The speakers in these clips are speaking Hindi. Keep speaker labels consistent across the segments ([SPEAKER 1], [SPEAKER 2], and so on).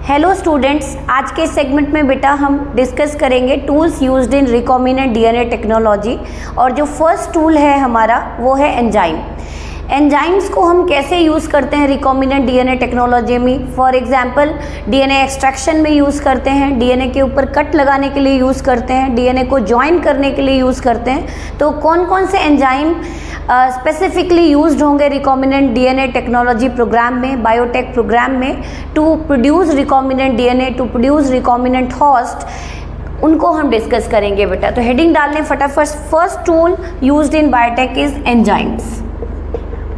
[SPEAKER 1] हेलो स्टूडेंट्स, आज के सेगमेंट में बेटा हम डिस्कस करेंगे tools used in recombinant DNA technology. और जो फर्स्ट टूल है हमारा वो है एंजाइम। एंजाइम्स को हम कैसे यूज़ करते हैं रिकॉम्बिनेंट डीएनए टेक्नोलॉजी में? फॉर एग्जांपल डीएनए एक्सट्रैक्शन में यूज़ करते हैं, डीएनए के ऊपर कट लगाने के लिए यूज़ करते हैं, डीएनए को ज्वाइन करने के लिए यूज़ करते हैं। तो कौन कौन से एंजाइम स्पेसिफिकली यूज्ड होंगे रिकॉम्बिनेंट डीएनए टेक्नोलॉजी प्रोग्राम में, बायोटेक प्रोग्राम में, to produce recombinant DNA, to produce recombinant host, उनको हम डिस्कस करेंगे बेटा। तो हेडिंग डालने फटाफट। First tool used in biotech is enzymes.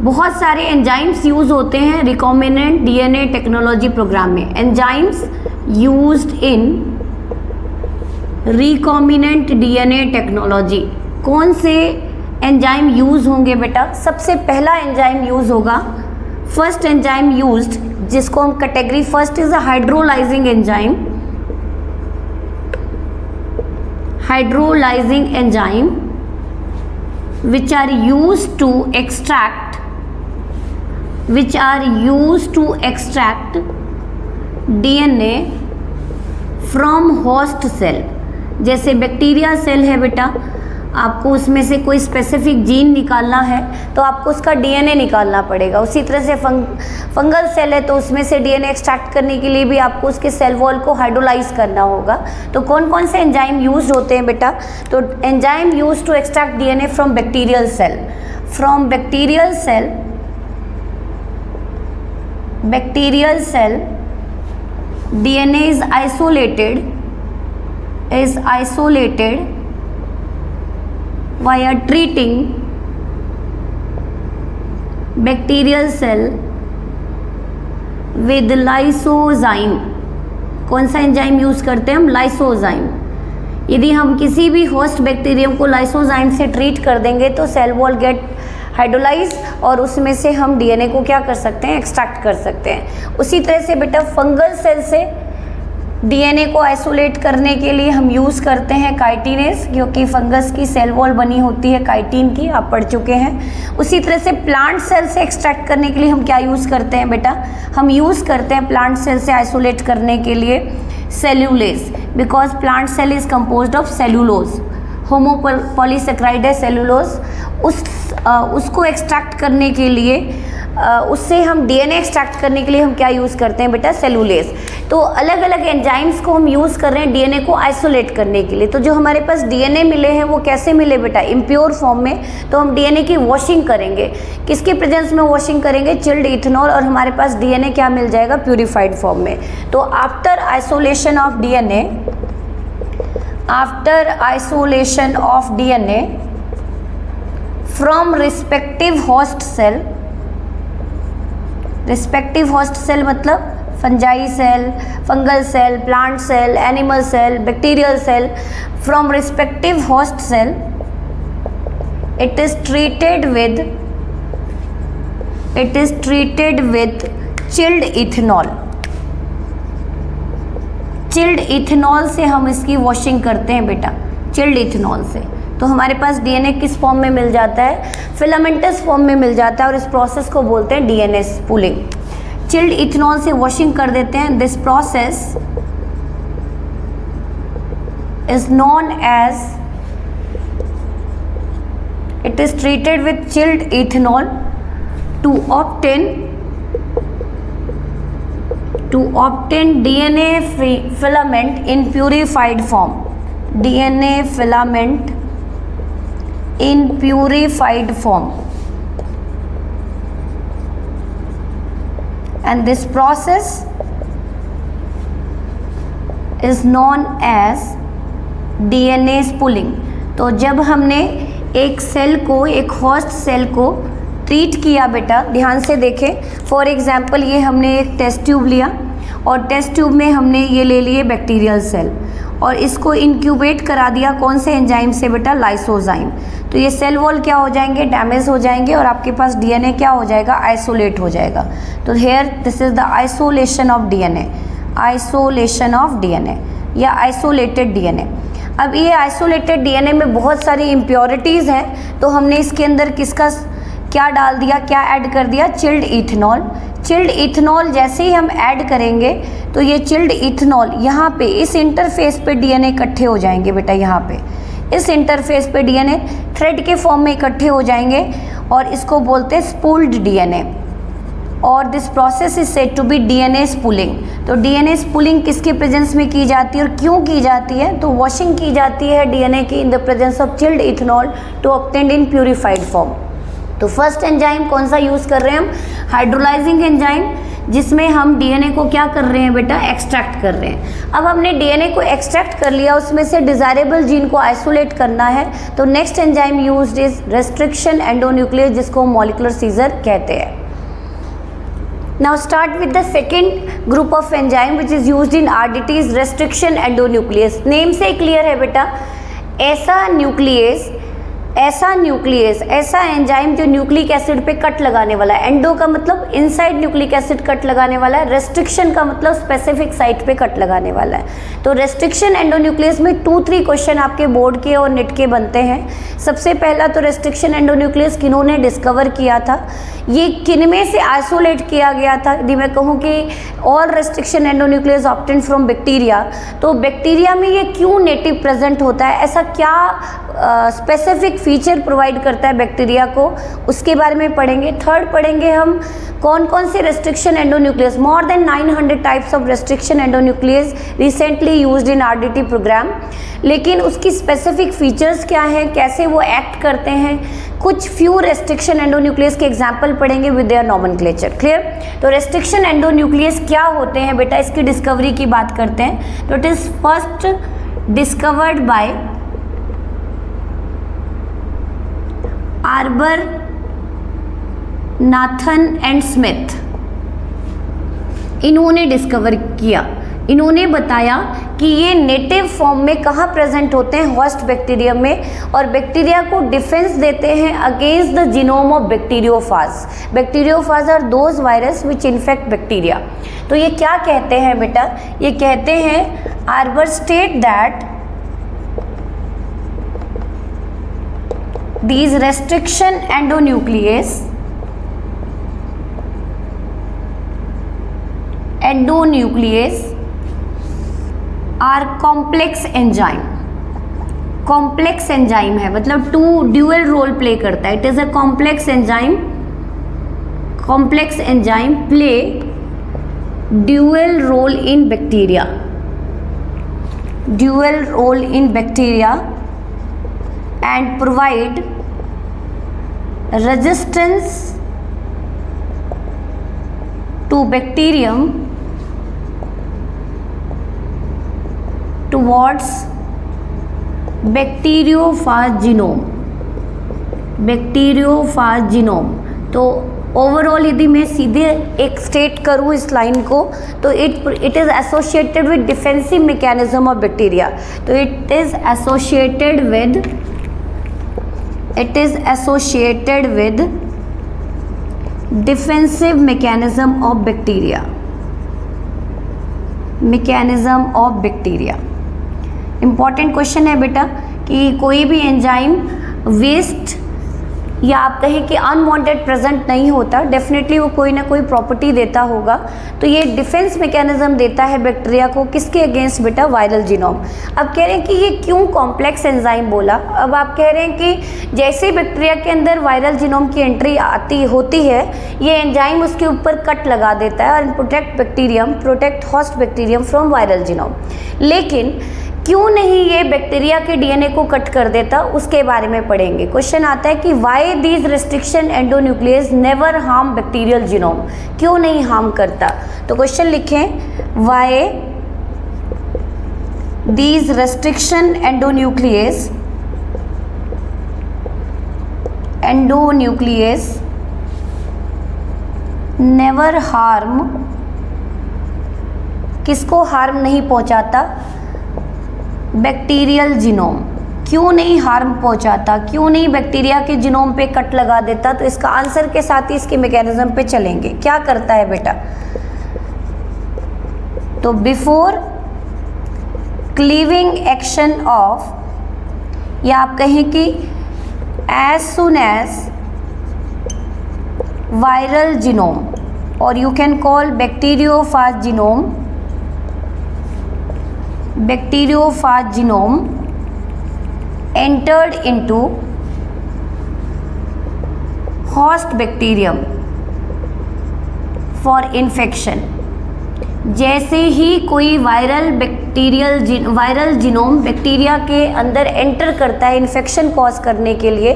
[SPEAKER 1] बहुत सारे एंजाइम्स यूज होते हैं रिकॉम्बिनेंट डीएनए टेक्नोलॉजी प्रोग्राम में। Enzymes used in recombinant DNA technology, कौन से एंजाइम यूज होंगे बेटा? सबसे पहला एंजाइम यूज होगा, फर्स्ट एंजाइम यूज्ड, जिसको हम category first is a hydrolysing enzyme. Hydrolysing enzyme which are used to extract DNA from host cell। जैसे बैक्टीरिया सेल है बेटा, आपको उसमें से कोई स्पेसिफिक जीन निकालना है तो आपको उसका डीएनए निकालना पड़ेगा। उसी तरह से फंगल सेल है तो उसमें से डीएनए एक्सट्रैक्ट करने के लिए भी आपको उसके सेल वॉल को हाइड्रोलाइज करना होगा। तो कौन कौन से एंजाइम यूज होते हैं बेटा? तो enzyme use to extract DNA from bacterial cell. From bacterial cell DNA is isolated via treating bacterial cell with lysozyme। कौन सा एंजाइम यूज करते हैं हम? लाइसोजाइम। यदि हम किसी भी होस्ट बैक्टीरियम को लाइसोजाइम से ट्रीट कर देंगे तो सेल वॉल गेट हाइड्रोलाइज और उसमें से हम डीएनए को क्या कर सकते हैं? एक्सट्रैक्ट कर सकते हैं। उसी तरह से बेटा फंगल सेल से डीएनए को आइसोलेट करने के लिए हम यूज़ करते हैं काइटिनेज, क्योंकि फंगस की सेल वॉल बनी होती है काइटिन की, आप पढ़ चुके हैं। उसी तरह से प्लांट सेल से एक्सट्रैक्ट करने के लिए हम क्या यूज़ करते हैं बेटा? हम यूज़ करते हैं प्लांट सेल से आइसोलेट करने के लिए cellulase, because plant cell is composed of cellulose. Homopolysaccharide है सेल्यूलोज। उसको एक्सट्रैक्ट करने के लिए उससे हम डीएनए एक्सट्रैक्ट करने के लिए हम क्या यूज़ करते हैं बेटा? सेलुलेज। तो अलग अलग एंजाइम्स को हम यूज़ कर रहे हैं डीएनए को आइसोलेट करने के लिए। तो जो हमारे पास डीएनए मिले हैं वो कैसे मिले बेटा? इम्प्योर फॉर्म में। तो हम डीएनए की वॉशिंग करेंगे, किसके प्रेजेंस में वॉशिंग करेंगे? चिल्ड इथेनॉल, और हमारे पास डीएनए क्या मिल जाएगा? प्यूरिफाइड फॉर्म में। तो after isolation of DNA from respective host cell मतलब fungi cell, fungal cell, plant cell, animal cell, bacterial cell, from respective host cell it is treated with chilled ethanol। Chilled ethanol से हम इसकी वॉशिंग करते हैं बेटा, चिल्ड इथेनॉल से। तो हमारे पास डीएनए किस फॉर्म में मिल जाता है? फिलामेंटस फॉर्म में मिल जाता है, और इस प्रोसेस को बोलते हैं डीएनए स्पूलिंग। चिल्ड इथेनॉल से वॉशिंग कर देते हैं। This process is known as, it is treated with chilled ethanol to obtain DNA filament in purified form। DNA filament in purified form, and this process is known as DNA spooling। तो जब हमने एक सेल को, एक होस्ट सेल को ट्रीट किया बेटा, ध्यान से देखें। फॉर एग्जाम्पल ये हमने एक टेस्ट ट्यूब लिया और टेस्ट ट्यूब में हमने ये ले लिए बैक्टीरियल सेल और इसको इंक्यूबेट करा दिया कौन से एंजाइम से बेटा? लाइसोजाइम। तो ये सेल वॉल क्या हो जाएंगे? डैमेज हो जाएंगे और आपके पास डीएनए क्या हो जाएगा? आइसोलेट हो जाएगा। तो here this is the isolation of DNA या आइसोलेटेड डीएनए। अब ये आइसोलेटेड डीएनए में बहुत सारी इम्प्योरिटीज़ हैं, तो हमने इसके अंदर किसका क्या डाल दिया, क्या ऐड कर दिया? Chilled ethanol. चिल्ड इथेनॉल जैसे ही हम ऐड करेंगे तो ये चिल्ड इथेनॉल यहाँ पे इस इंटरफेस पे डीएनए इकट्ठे हो जाएंगे बेटा। यहाँ पे इस इंटरफेस पे डीएनए थ्रेड के फॉर्म में इकट्ठे हो जाएंगे और इसको बोलते हैं स्पूल्ड डीएनए। और this process is said to be DNA spooling. DNA डीएनए स्पूलिंग किसके प्रेजेंस में की जाती है और क्यों की जाती है? तो वॉशिंग की जाती है डीएनए की in the presence of chilled ethanol to obtained in purified form. तो फर्स्ट एंजाइम कौन सा यूज कर रहे हैं हम? हाइड्रोलाइजिंग एंजाइम, जिसमें हम डीएनए को क्या कर रहे हैं बेटा? एक्सट्रैक्ट कर रहे हैं। अब हमने डीएनए को एक्सट्रैक्ट कर लिया, उसमें से डिजायरेबल जीन को आइसोलेट करना है, तो next enzyme used is restriction endonuclease, जिसको मॉलिक्यूलर सीजर कहते हैं। Now start with the second group of enzyme which is used in RDTs, restriction endonuclease. Name से clear है बेटा, ऐसा एंजाइम जो न्यूक्लिक एसिड पे कट लगाने वाला है। एंडो का मतलब इनसाइड न्यूक्लिक एसिड कट लगाने वाला है, रेस्ट्रिक्शन का मतलब स्पेसिफिक साइट पे कट लगाने वाला है। तो रेस्ट्रिक्शन एंडोन्यूक्लियस में 2-3 क्वेश्चन आपके बोर्ड के और नेट के बनते हैं। सबसे पहला तो रेस्ट्रिक्शन एंडोन्यूक्लियस किन्होंने डिस्कवर किया था, ये किन में से आइसोलेट किया गया था? यदि मैं कहूँ कि all restriction endonuclease obtained from bacteria, तो बैक्टीरिया में ये क्यों नेटिव प्रेजेंट होता है? ऐसा क्या स्पेसिफिक फीचर प्रोवाइड करता है बैक्टीरिया को, उसके बारे में पढ़ेंगे। थर्ड पढ़ेंगे हम कौन कौन से restriction endonuclease, more than 900 types of restriction endonuclease recently used in RDT programme, लेकिन उसकी स्पेसिफिक फीचर्स क्या हैं, कैसे वो एक्ट करते हैं। कुछ फ्यू रेस्ट्रिक्शन एंडोन्यूक्लियस के एग्जाम्पल पढ़ेंगे विद देयर नॉमेनक्लेचर। क्लियर? तो रेस्ट्रिक्शन एंडोन्यूक्लियस क्या होते हैं बेटा, इसकी डिस्कवरी की बात करते हैं। तो it is first discovered by arbor Nathan and Smith. इन्होंने डिस्कवर किया, इन्होंने बताया कि ये नेटिव फॉर्म में कहाँ प्रेजेंट होते हैं? होस्ट बैक्टीरियम में, और बैक्टीरिया को डिफेंस देते हैं against the genome of bacteriophage. Bacteriophage are those virus which infect bacteria. तो ये क्या कहते हैं बेटा? ये कहते हैं Arber state that these restriction endonuclease are complex enzyme। Complex enzyme है, मतलब ड्यूअल रोल प्ले करता है। It is a complex enzyme play dual role in bacteria and provide resistance to bacterium towards bacteriophage genome। तो ओवरऑल यदि मैं सीधे एक स्टेट करूँ इस लाइन को, तो it is associated with defensive mechanism of bacteria. तो it is associated with defensive mechanism of bacteria. Important question है बेटा कि कोई भी एंजाइम वेस्ट या आप कहें कि अनवांटेड प्रेजेंट नहीं होता, डेफिनेटली वो कोई ना कोई प्रॉपर्टी देता होगा। तो ये डिफेंस मैकेनिज्म देता है बैक्टीरिया को, किसके अगेंस्ट बेटा? Viral genome. अब कह रहे हैं कि ये क्यों कॉम्प्लेक्स एंजाइम बोला? अब आप कह रहे हैं कि जैसे बैक्टीरिया के अंदर वायरल जीनोम की एंट्री होती है, ये एंजाइम उसके ऊपर कट लगा देता है और protect host bacterium from viral genome. लेकिन क्यों नहीं ये बैक्टीरिया के डीएनए को कट कर देता, उसके बारे में पढ़ेंगे। क्वेश्चन आता है कि why these restriction endonuclease never harm bacterial genome, क्यों नहीं हार्म करता? तो क्वेश्चन लिखें, why these restriction endonuclease never harm, किसको हार्म नहीं पहुंचाता? Bacterial genome. क्यों नहीं हार्म पहुंचाता, क्यों नहीं बैक्टीरिया के जीनोम पे कट लगा देता? तो इसका आंसर के साथ ही इसके मैकेनिज्म पे चलेंगे। क्या करता है बेटा? तो बिफोर क्लीविंग एक्शन ऑफ, या आप कहें कि as soon as viral genome or you can call bacteriophage genome. Bacteriophage genome entered into host bacterium for infection. जैसे ही कोई वायरल जीनोम बैक्टीरिया के अंदर एंटर करता है इन्फेक्शन कॉज करने के लिए,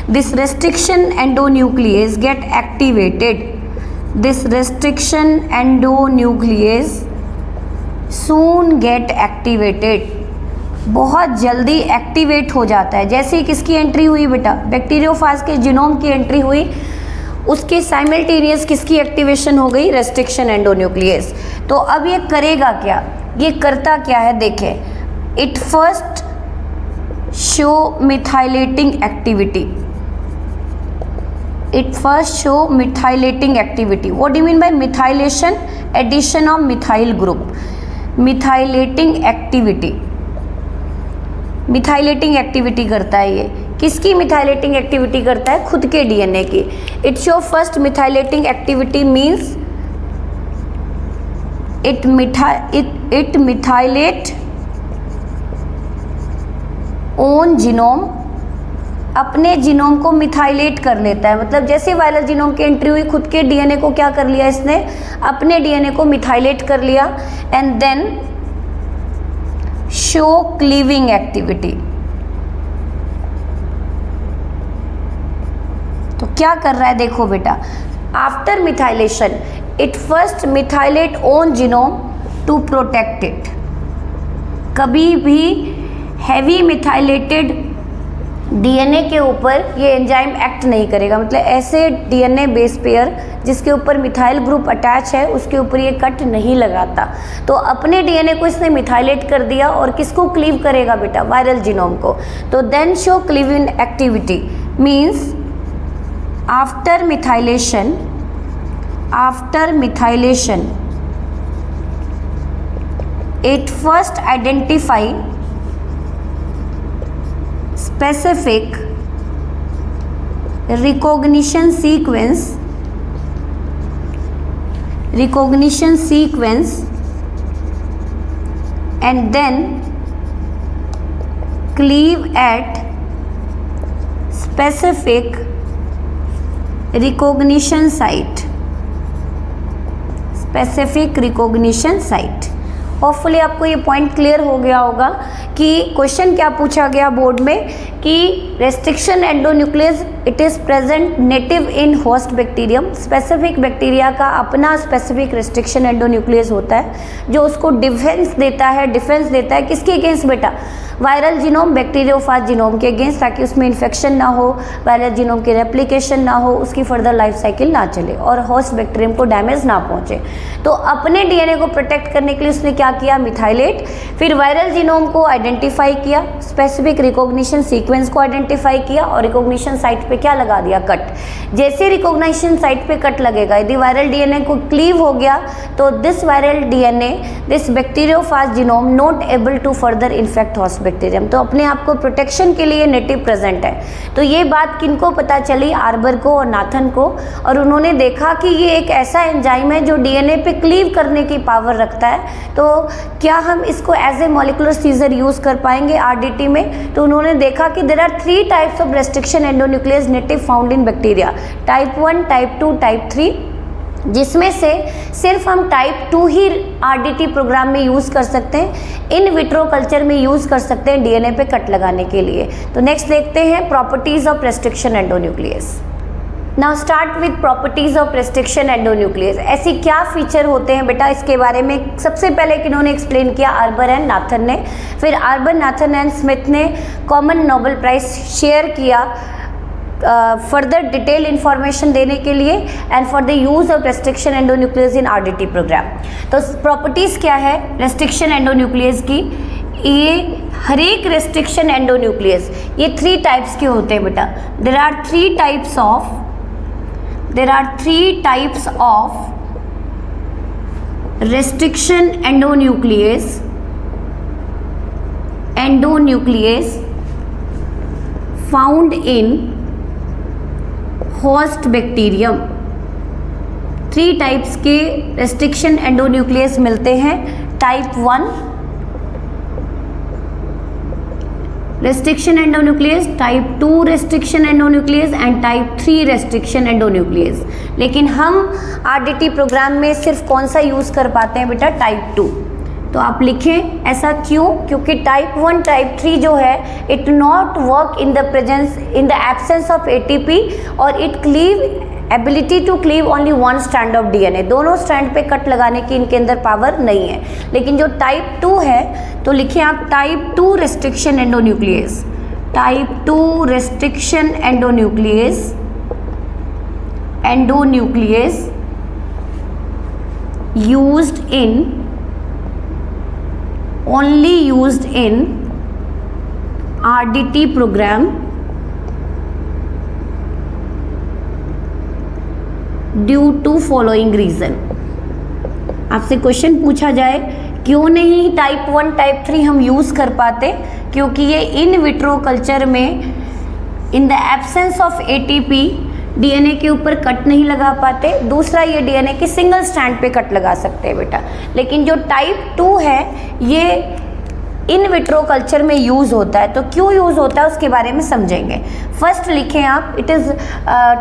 [SPEAKER 1] this restriction endonuclease gate activated. This restriction endonuclease soon gate activated. बहुत जल्दी एक्टिवेट हो जाता है. जैसे ही किसकी एंट्री हुई बेटा, बैक्टीरियोफाज के जीनोम की एंट्री हुई, उसके साइमल्टेनियस किसकी एक्टिवेशन हो गई, रेस्ट्रिक्शन एंडोन्यूक्लियस. तो अब ये करेगा क्या, ये करता क्या है देखें. It first show methylating activity. It first show methylating activity. What do mean by methylation, addition of methyl group. Methylating activity, methylating activity करता है. ये किसकी मिथाइलेटिंग एक्टिविटी करता है, खुद के डीएनए की. It show first methylating activity means it methylate own genome. अपने जीनोम को मिथाइलेट कर लेता है. मतलब जैसे वायरल जीनोम की एंट्री हुई, खुद के डीएनए को क्या कर लिया इसने, अपने डीएनए को मिथाइलेट कर लिया. And then show cleaving activity. तो क्या कर रहा है देखो बेटा, after methylation it first methylate own genome to protect it. कभी भी हैवी मिथाइलेटेड डीएनए के ऊपर ये एंजाइम एक्ट नहीं करेगा. मतलब ऐसे डीएनए बेस पेयर जिसके ऊपर मिथाइल ग्रुप अटैच है उसके ऊपर ये कट नहीं लगाता. तो अपने डीएनए को इसने मिथाइलेट कर दिया और किसको क्लीव करेगा बेटा, वायरल जीनोम को. तो then show cleaving activity means after methylation it first identify specific recognition sequence and then cleave at specific recognition site. Hopefully आपको ये पॉइंट क्लियर हो गया होगा कि क्वेश्चन क्या पूछा गया बोर्ड में कि restriction endonuclease it is present native in host bacterium. Specific bacteria का अपना स्पेसिफिक रेस्ट्रिक्शन एंडोन्यूक्लियस होता है जो उसको डिफेंस देता है किसके अगेंस्ट बेटा, वायरल जीनोम बैक्टीरियोफाज जीनोम के अगेंस्ट, ताकि उसमें इन्फेक्शन ना हो, वायरल जीनोम की रेप्लिकेशन ना हो, उसकी फर्दर लाइफ साइकिल ना चले और होस्ट बैक्टीरियम को डैमेज ना पहुंचे. तो अपने डीएनए को प्रोटेक्ट करने के लिए उसने क्या किया, मिथाइलेट. फिर वायरल जीनोम को आइडेंटिफाई किया, स्पेसिफिक रिकॉग्निशन सीक्वेंस को आइडेंटिफाई किया और रिकॉग्निशन साइट पे क्या लगा दिया, कट. जैसे रिकॉग्निशन साइट पे कट लगेगा, यदि वायरल डीएनए को क्लीव हो गया तो this viral DNA, this bacteriophage genome not able to further infect host bacterium. तो अपने आप को प्रोटेक्शन के लिए नेटिव प्रेजेंट है. तो ये बात किनको पता चली, आर्बर को और नाथन को, और उन्होंने देखा कि ये एक ऐसा एंजाइम है जो डीएनए पे क्लीव करने की पावर रखता है. तो क्या हम इसको as a molecular scissor use कर पाएंगे आरडीटी में. तो उन्होंने देखा कि there are 3 types of restriction endonuclease native found in bacteria, type 1, type 2, type 3, जिसमें से सिर्फ हम टाइप 2 ही आरडीटी प्रोग्राम में यूज़ कर सकते हैं, इन विट्रो कल्चर में यूज़ कर सकते हैं डीएनए पे कट लगाने के लिए. तो नेक्स्ट देखते हैं properties of restriction endonuclease. Now start with properties of restriction endonuclease. ऐसी क्या फीचर होते हैं बेटा, इसके बारे में सबसे पहले किन्होंने एक्सप्लेन किया, आर्बर एंड नाथन ने. फिर आर्बर, नाथन एंड स्मिथ ने कॉमन नोबेल प्राइज शेयर किया फर्दर डिटेल इंफॉर्मेशन देने के लिए and for the use of restriction endonuclease in RDT programme. तो प्रॉपर्टीज़ क्या है रेस्ट्रिक्शन एंडोन्यूक्लियस की, ये हर एक रेस्ट्रिक्शन एंडोन्यूक्लियस ये 3 टाइप्स के होते हैं बेटा. There are 3 types of restriction endonuclease found in host bacterium. 3 types के रेस्ट्रिक्शन एंडोन्यूक्लियस मिलते हैं। Type 1 restriction endonuclease, type 2 restriction endonuclease and type 3 restriction endonuclease. लेकिन हम आरडीटी प्रोग्राम में सिर्फ कौन सा यूज़ कर पाते हैं बेटा? टाइप 2। तो आप लिखें ऐसा क्यों? क्योंकि टाइप 1 टाइप 3 जो है it not work in the presence in the absence of ATP और it cleave ability to cleave only 1 strand of DNA. दोनों स्ट्रैंड पे कट लगाने की इनके अंदर पावर नहीं है। लेकिन जो टाइप 2 है तो लिखिए आप type 2 restriction endonuclease, type 2 restriction endonuclease used in RDT program due to following reason. आपसे क्वेश्चन पूछा जाए क्यों नहीं टाइप 1 टाइप 3 हम यूज़ कर पाते? क्योंकि ये इन विट्रो कल्चर में इन the absence of ATP DNA के ऊपर कट नहीं लगा पाते। दूसरा, ये डीएनए के सिंगल स्ट्रैंड पे कट लगा सकते हैं बेटा। लेकिन जो टाइप 2 है ये इन विट्रो कल्चर में यूज़ होता है। तो क्यों यूज़ होता है उसके बारे में समझेंगे। फर्स्ट लिखें आप, it is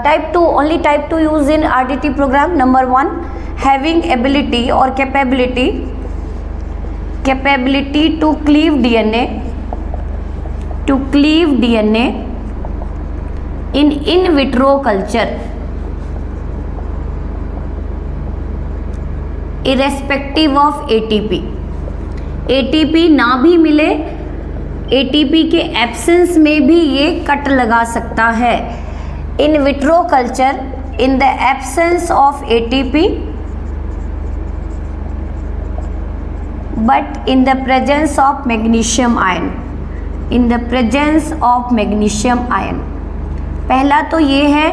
[SPEAKER 1] type 2 only type 2 use in RDT program. Number 1 having ability और capability to cleave DNA in vitro culture irrespective of ATP। ATP ना भी मिले, ATP के एब्सेंस में भी ये कट लगा सकता है। इन vitro culture in the absence of ATP but in the presence of magnesium ion. पहला तो ये है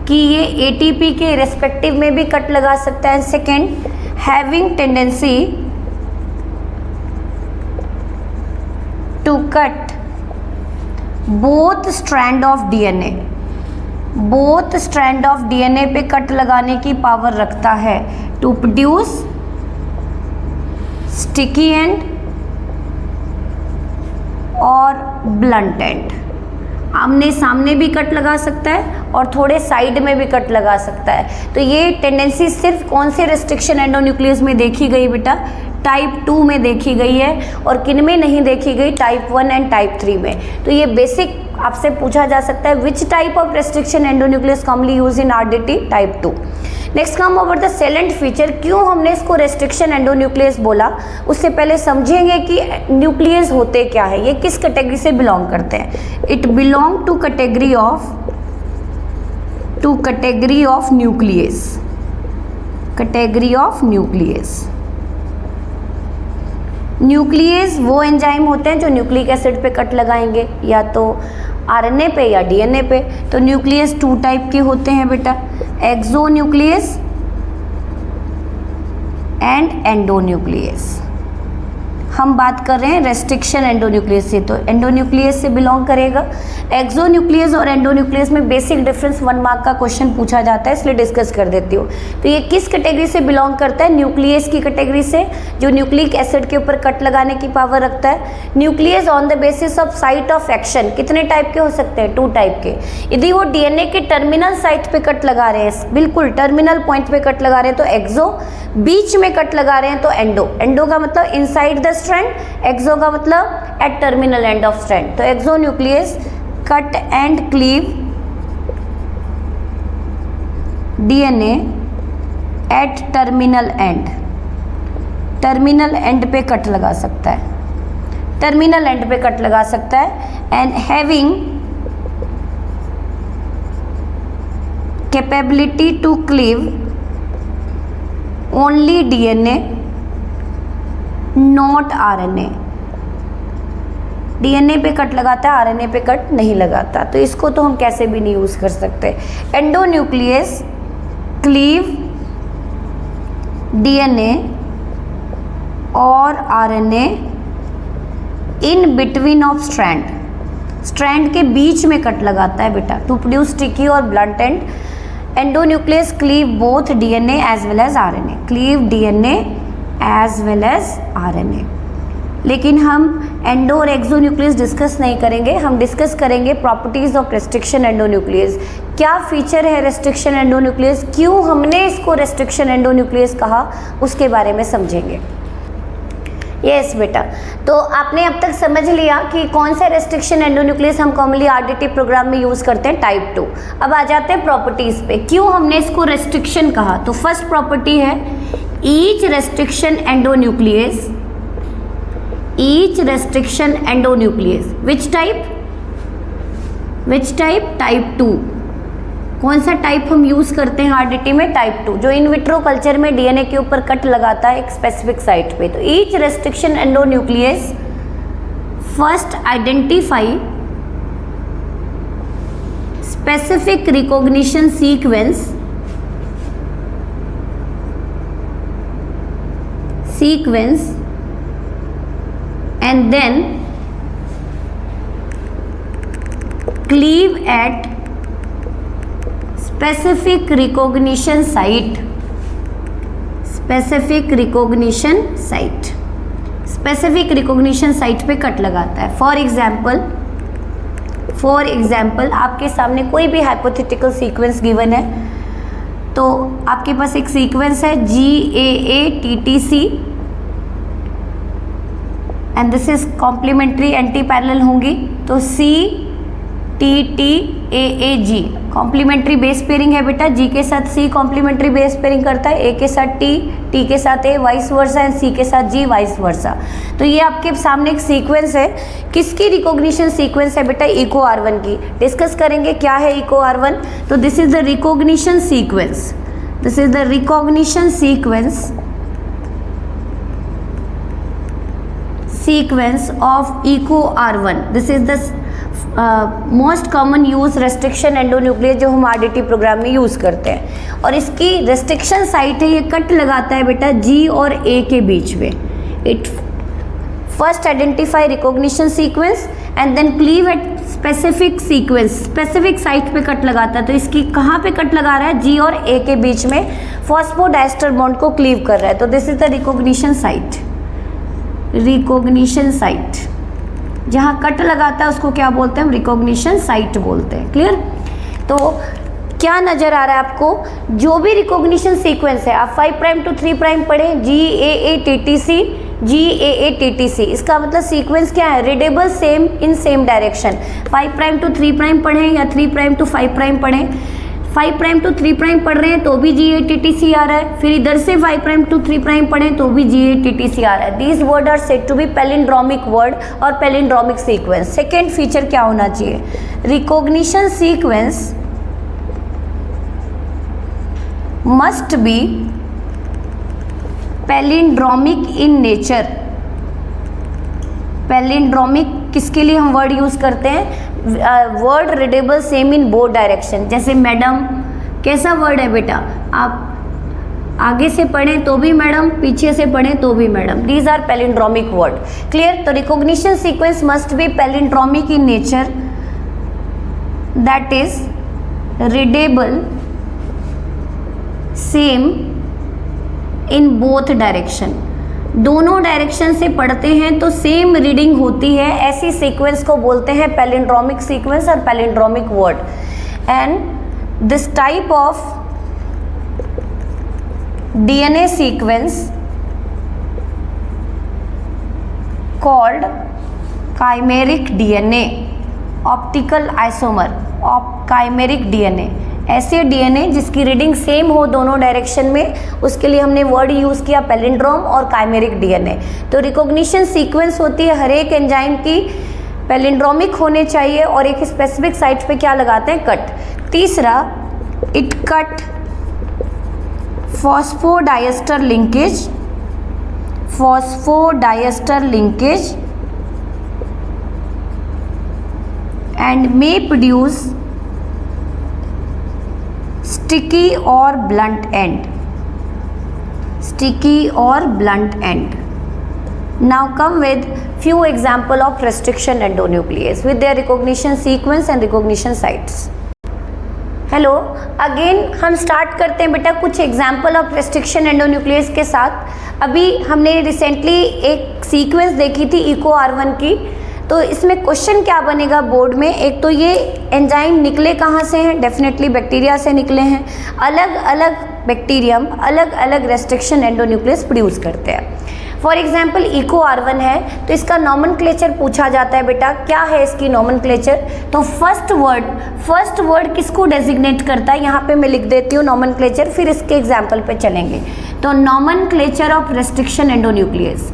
[SPEAKER 1] कि ये एटीपी के रिस्पेक्टिव में भी कट लगा सकता है। Second, having tendency to cut both strand of DNA पे कट लगाने की पावर रखता है टू प्रोड्यूस स्टिकी एंड और ब्लंट एंड। आमने सामने भी कट लगा सकता है और थोड़े साइड में भी कट लगा सकता है। तो ये टेंडेंसी सिर्फ कौन से रेस्ट्रिक्शन एंडोन्यूक्लियस में देखी गई बेटा? टाइप 2 में देखी गई है। और किन में नहीं देखी गई? टाइप 1 एंड टाइप 3 में। तो ये बेसिक आपसे पूछा जा सकता है, which type of restriction endonuclease commonly use in RDT? Type 2। Next come over the salient feature. क्यों हमने इसको रेस्ट्रिक्शन एंडोन्यूक्लियस बोला, उससे पहले समझेंगे कि न्यूक्लियस होते क्या है, ये किस कैटेगरी से बिलोंग करते हैं। It belong to category of nuclease. Nuclease वो एंजाइम होते हैं जो न्यूक्लिक एसिड पे कट लगाएंगे, या तो आरएनए पे या डीएनए पे। तो न्यूक्लियस 2 टाइप के होते हैं बेटा, एक्सोन्यूक्लियस एंड एंडोन्यूक्लियस। हम बात कर रहे हैं रेस्ट्रिक्शन एंडोन्यूक्लियस से, तो एंडोन्यूक्लियस से बिलोंग करेगा। एक्सोन्यूक्लियस और एंडोन्यूक्लियस में बेसिक डिफरेंस 1 मार्क का क्वेश्चन पूछा जाता है, इसलिए डिस्कस कर देती हूँ। तो ये किस कैटेगरी से बिलोंग करता है? न्यूक्लियस की कैटेगरी से, जो न्यूक्लिक एसिड के ऊपर कट लगाने की पावर रखता है। Nucleus on the basis of site of action कितने टाइप के हो सकते हैं? 2 टाइप के। यदि वो डीएनए के टर्मिनल साइट पे कट लगा रहे हैं, बिल्कुल टर्मिनल पॉइंट पे कट लगा रहे हैं तो एक्सो, बीच में कट लगा रहे हैं तो एंडो। एंडो का मतलब इनसाइड द स्ट्रैंड, एक्सो का मतलब at terminal end of strand. तो exonuclease cut and cleave DNA at terminal end पे कट लगा सकता है, टर्मिनल एंड पे कट लगा सकता है। And having capability to cleave only DNA not RNA. DNA पे कट लगाता है, आरएनए पे कट नहीं लगाता, तो इसको तो हम कैसे भी नहीं यूज कर सकते। एंडोन्यूक्लियस क्लीव डीएनए और RNA in between of strand के बीच में कट लगाता है बेटा, टू प्रोड्यूस स्टिकी और blunt and. endonuclease cleave both DNA as well as RNA, cleave DNA as well as RNA। लेकिन हम एंडो और एक्सोन्यूक्लियस डिस्कस नहीं करेंगे, हम डिस्कस करेंगे प्रॉपर्टीज ऑफ रेस्ट्रिक्शन एंडोन्यूक्लियस। क्या फीचर है रेस्ट्रिक्शन एंडोन्यूक्लियस, क्यों हमने इसको रेस्ट्रिक्शन एंडोन्यूक्लियस कहा, उसके बारे में समझेंगे। यस बेटा, तो आपने अब तक समझ लिया कि कौन सा रेस्ट्रिक्शन एंडोन्यूक्लियस हम कॉमनली आरडीटी प्रोग्राम में यूज़ करते हैं, टाइप 2। अब आ जाते हैं प्रॉपर्टीज़ पे, क्यों हमने इसको रेस्ट्रिक्शन कहा। तो फर्स्ट प्रॉपर्टी है each restriction endonuclease, each restriction endonuclease which type, type 2। कौन सा टाइप हम यूज़ करते हैं आरडीटी में, टाइप 2, जो इन विट्रो कल्चर में डीएनए के ऊपर कट लगाता है एक स्पेसिफिक साइट पे। तो each restriction endonuclease first identify specific recognition sequence, and then cleave at specific recognition site, specific recognition site पे कट लगाता है। फॉर एग्जाम्पल आपके सामने कोई भी हाइपोथेटिकल सीक्वेंस गिवन है, तो आपके पास एक सीक्वेंस है GAATTC and this is complementary anti parallel होंगी, तो CTTAAG कॉम्प्लीमेंट्री बेस पेयरिंग है बेटा, G के साथ C कॉम्प्लीमेंट्री बेस पेयरिंग करता है, A के साथ T, T के साथ A, vice versa, and C के साथ G, वाइस वर्सा। तो ये आपके सामने एक सीक्वेंस है, किसकी रिकॉग्निशन सीक्वेंस है बेटा, इको R1 की। डिस्कस करेंगे क्या है इको R1। तो this is the recognition sequence, this is the recognition sequence of eco R1। This is the most common use restriction endonuclease जो हम आरडीटी प्रोग्राम में यूज़ करते हैं, और इसकी रेस्ट्रिक्शन साइट है, ये कट लगाता है बेटा G और A के बीच में। It first identify recognition sequence and then cleave at specific sequence, specific site पे कट लगाता है। तो इसकी कहाँ पे कट लगा रहा है, G और A के बीच में फॉस्फोडाइस्टर बॉन्ड को क्लीव कर रहा है। तो this is the recognition site, जहाँ कट लगाता है उसको क्या बोलते हैं हम, रिकॉग्निशन साइट बोलते हैं। क्लियर। तो क्या नजर आ रहा है आपको, जो भी रिकॉग्निशन सीक्वेंस है, आप 5 प्राइम टू 3 प्राइम पढ़ें, GAATTC, इसका मतलब सीक्वेंस क्या है, readable same in same direction. 5 prime to 3 prime पढ़ें या 3 प्राइम टू 5 प्राइम पढ़ें, 5 प्राइम टू 3 प्राइम पढ़ रहे हैं तो भी GATTC आ रहा है, फिर इधर से 5 प्राइम टू 3 प्राइम पढ़ें तो भी GATTC आ रहा है। These word are said to be palindromic word और पैलिंड्रोमिक सीक्वेंस। सेकेंड फीचर क्या होना चाहिए, recognition sequence must be palindromic in nature. Palindromic किसके लिए हम वर्ड यूज करते हैं, word readable same in both direction. जैसे मैडम कैसा वर्ड है बेटा, आप आगे से पढ़ें तो भी मैडम, पीछे से पढ़ें तो भी madam, these are palindromic word. Clear. तो recognition sequence must be palindromic in nature, that is readable same in both direction. दोनों डायरेक्शन से पढ़ते हैं तो सेम रीडिंग होती है, ऐसी सीक्वेंस को बोलते हैं पैलिंड्रोमिक सीक्वेंस और palindromic word. And this type of DNA sequence called chimeric DNA, optical isomer of chimeric DNA। ऐसे DNA जिसकी रीडिंग सेम हो दोनों डायरेक्शन में, उसके लिए हमने वर्ड यूज़ किया पैलिंड्रोम और काइमेरिक DNA। तो रिकॉग्निशन सीक्वेंस होती है हर एक एंजाइम की, पैलिंड्रोमिक होने चाहिए, और एक स्पेसिफिक साइट पे क्या लगाते हैं, कट। तीसरा, it cut phosphodiester linkage and may produce sticky or blunt end। Now come with few example of restriction endonuclease with their recognition sequence and recognition sites। Hello, again हम स्टार्ट करते हैं बेटा कुछ एग्जाम्पल ऑफ रेस्ट्रिक्शन एंडोन्यूक्लियस के साथ। अभी हमने रिसेंटली एक सीक्वेंस देखी थी इको R1 की, तो इसमें क्वेश्चन क्या बनेगा बोर्ड में, एक तो ये एंजाइम निकले कहाँ से हैं, डेफिनेटली बैक्टीरिया से निकले हैं। अलग अलग बैक्टीरियम अलग अलग रेस्ट्रिक्शन एंडोन्यूक्लियस प्रोड्यूस करते हैं। फॉर एग्जाम्पल इको R1 है तो इसका नॉमेनक्लेचर पूछा जाता है बेटा, क्या है इसकी नॉमेनक्लेचर। तो फर्स्ट वर्ड किसको डेजिग्नेट करता है, यहाँ पे मैं लिख देती हूँ नॉमेनक्लेचर, फिर इसके एग्जाम्पल पे चलेंगे। तो नॉमेनक्लेचर ऑफ रेस्ट्रिक्शन एंडोन्यूक्लियस,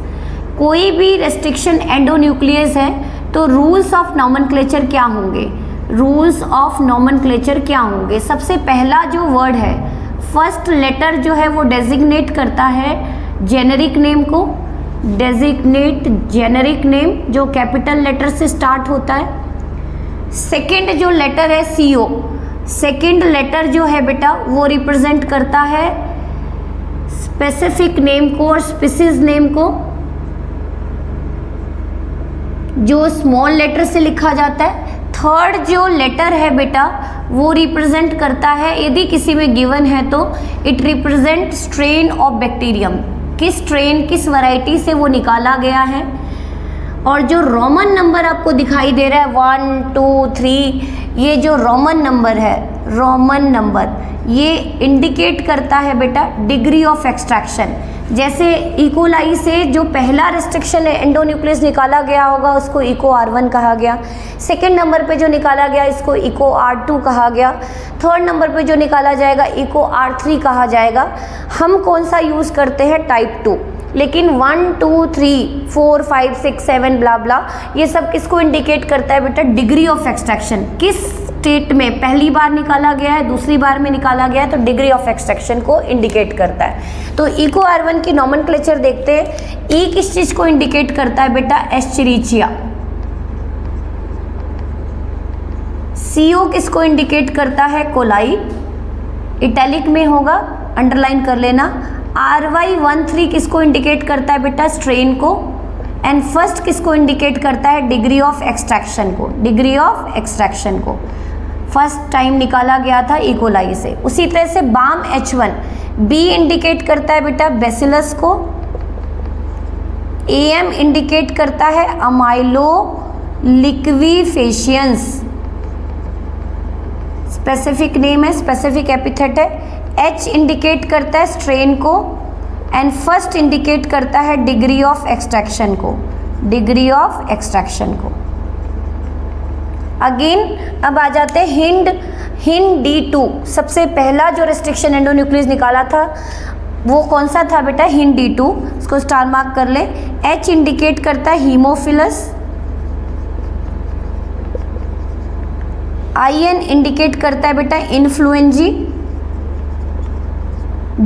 [SPEAKER 1] कोई भी रेस्ट्रिक्शन एंडोन्यूक्लियस है तो रूल्स ऑफ नॉमेनक्लेचर क्या होंगे, रूल्स ऑफ नॉमेनक्लेचर क्या होंगे। सबसे पहला जो वर्ड है, फर्स्ट लेटर जो है वो डेजिग्नेट करता है जेनेरिक नेम को, डेजिग्नेट जेनेरिक नेम जो कैपिटल लेटर से स्टार्ट होता है। सेकेंड जो लेटर है CO, सेकेंड लेटर जो है बेटा वो रिप्रेजेंट करता है स्पेसिफिक नेम को और स्पीसीज नेम को, जो स्मॉल लेटर से लिखा जाता है। थर्ड जो लेटर है बेटा वो रिप्रेजेंट करता है, यदि किसी में गिवन है तो it represent strain of bacterium, किस स्ट्रेन किस वैरायटी से वो निकाला गया है। और जो रोमन नंबर आपको दिखाई दे रहा है 1 2 3, ये जो रोमन नंबर है, रोमन नंबर ये इंडिकेट करता है बेटा डिग्री ऑफ एक्सट्रैक्शन। जैसे इकोलाई से जो पहला रेस्ट्रिक्शन एंडोन्यूक्लियस निकाला गया होगा उसको इको R1 कहा गया, सेकेंड नंबर पे जो निकाला गया इसको इको R2 कहा गया, थर्ड नंबर पे जो निकाला जाएगा इको R3 कहा जाएगा। हम कौन सा यूज़ करते हैं, टाइप 2। लेकिन 1 2 3 4 5 6 7 ब्ला ब्ला ये सब किसको इंडिकेट करता है बेटा, डिग्री ऑफ एक्सट्रैक्शन, किस स्टेट में पहली बार निकाला गया है, दूसरी बार में निकाला गया है, तो डिग्री ऑफ एक्सट्रैक्शन को इंडिकेट करता है। तो इको R1 की नॉमेनक्लेचर देखते हैं। ई किस चीज को इंडिकेट करता है बेटा, एस्चेरिचिया। CO किसको इंडिकेट करता है, कोलाई, इटैलिक में होगा अंडरलाइन कर लेना। RY13 किसको इंडिकेट करता है बेटा, स्ट्रेन को। एंड फर्स्ट किसको इंडिकेट करता है, डिग्री ऑफ एक्सट्रैक्शन को, डिग्री ऑफ एक्सट्रैक्शन को फर्स्ट टाइम निकाला गया था इकोलाई से। उसी तरह से बाम H1 B इंडिकेट करता है बेटा बेसिलस को, AM इंडिकेट करता है अमाइलो लिक्विफेशियंस, स्पेसिफिक नेम है, स्पेसिफिक एपिथेट है। H इंडिकेट करता है स्ट्रेन को एंड फर्स्ट इंडिकेट करता है डिग्री ऑफ एक्सट्रैक्शन को, डिग्री ऑफ एक्सट्रैक्शन को। अगेन अब आ जाते हैं हिंड D2, सबसे पहला जो रेस्ट्रिक्शन एंडोन्यूक्लियस निकाला था वो कौन सा था बेटा, हिंड D2, उसको स्टार मार्क कर ले। H इंडिकेट करता है हीमोफिलस, IN इंडिकेट करता है बेटा इन्फ्लुएंजी,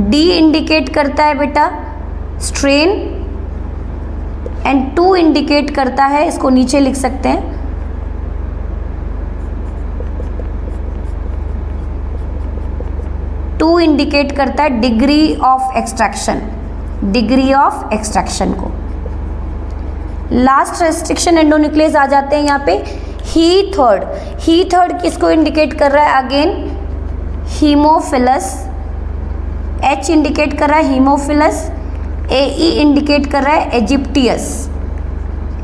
[SPEAKER 1] D इंडिकेट करता है बेटा स्ट्रेन एंड 2 इंडिकेट करता है, इसको नीचे लिख सकते हैं, टू इंडिकेट करता है degree of extraction, degree of extraction को। लास्ट रेस्ट्रिक्शन एंडोन्यूक्लियस आ जाते हैं यहाँ पे ही थर्ड किसको इंडिकेट कर रहा है, अगेन हीमोफिलस। H इंडिकेट कर रहा है हीमोफिलस, AE इंडिकेट कर रहा है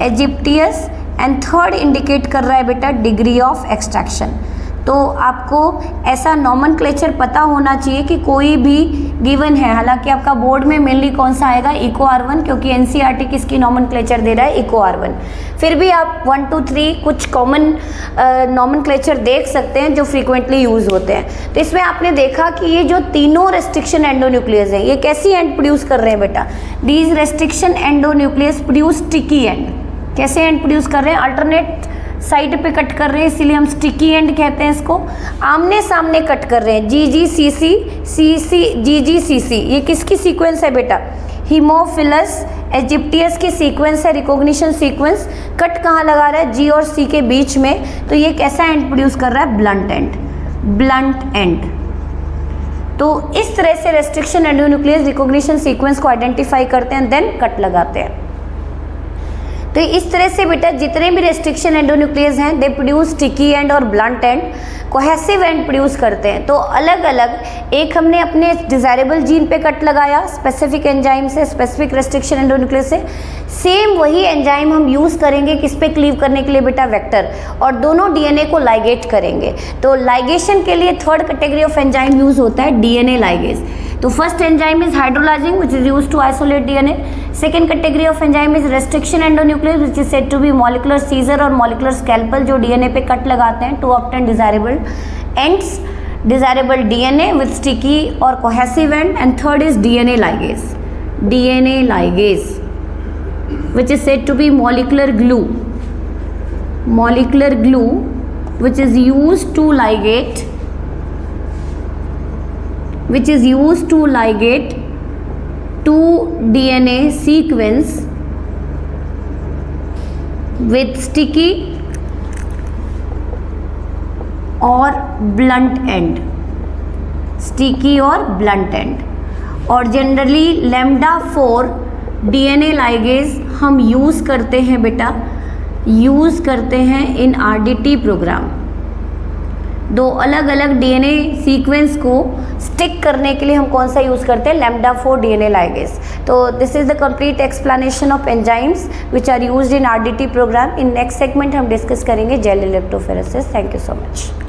[SPEAKER 1] एजिप्टियस एंड थर्ड इंडिकेट कर रहा है बेटा डिग्री ऑफ एक्सट्रैक्शन। तो आपको ऐसा नॉमेनक्लेचर पता होना चाहिए कि कोई भी गिवन है, हालांकि आपका बोर्ड में मेनली कौन सा आएगा, इको R1, क्योंकि NCERT किसकी नॉमेनक्लेचर दे रहा है, इको R1। फिर भी आप 1 2 3 कुछ कॉमन नॉमेनक्लेचर देख सकते हैं जो फ्रीक्वेंटली यूज होते हैं। तो इसमें आपने देखा कि ये जो तीनों रेस्ट्रिक्शन एंडोन्यूक्लियस है ये कैसी एंड प्रोड्यूस कर रहे हैं बेटा, these restriction endonuclease produce sticky and. कैसे एंड प्रोड्यूस कर रहे हैं, अल्टरनेट साइड पे कट कर रहे हैं, इसीलिए हम स्टिकी एंड कहते हैं इसको। आमने सामने कट कर रहे हैं, GGCC CC GGCC, ये किसकी सीक्वेंस है बेटा, हीमोफिलस एजिप्टियस की सीक्वेंस है, रिकॉग्निशन सीक्वेंस। कट कहाँ लगा रहा है, G और C के बीच में, तो ये कैसा एंड प्रोड्यूस कर रहा है, ब्लंट एंड, ब्लंट एंड। तो इस तरह से रेस्ट्रिक्शन एंडोन्यूक्लियस रिकॉग्निशन सीक्वेंस को आइडेंटिफाई करते हैं, देन कट लगाते हैं। तो इस तरह से बेटा जितने भी रेस्ट्रिक्शन एंडोन्यूक्लियस हैं दे प्रोड्यूस स्टिकी एंड और blunt and, cohesive and produce करते हैं। तो अलग अलग एक हमने अपने डिजायरेबल जीन पे कट लगाया स्पेसिफिक एंजाइम से, स्पेसिफिक रेस्ट्रिक्शन एंडोन्यूक्लियस से, सेम वही एंजाइम हम यूज़ करेंगे किस पे क्लीव करने के लिए बेटा, वेक्टर, और दोनों डीएनए को लाइगेट करेंगे। तो लाइगेशन के लिए third category of enzyme use होता है डीएनए लाइगेज। तो first enzyme is hydrolysing which is use to isolate DNA. Second category of enzyme is restriction endonuclease which is said to be molecular scissor और मॉलिकुलर स्कैल्पल, जो डीएनए पे कट लगाते हैं to obtain desirable ends, desirable DNA with sticky और cohesive end. And third is DNA ligase, DNA ligase which is said to be molecular glue, molecular glue which is used to ligate, which is used to ligate two DNA sequence with sticky और blunt end, sticky और blunt end। और जनरली लैम्डा 4 डीएनए लाइगेज हम यूज़ करते हैं बेटा, यूज़ करते हैं इन आरडीटी प्रोग्राम। दो अलग अलग डीएनए सीक्वेंस को स्टिक करने के लिए हम कौन सा यूज़ करते हैं, लैम्डा 4 डीएनए लाइगेज। तो this is the complete explanation of enzymes which are used in RDT programme. In next segment हम डिस्कस करेंगे gel electrophoresis. Thank you so much.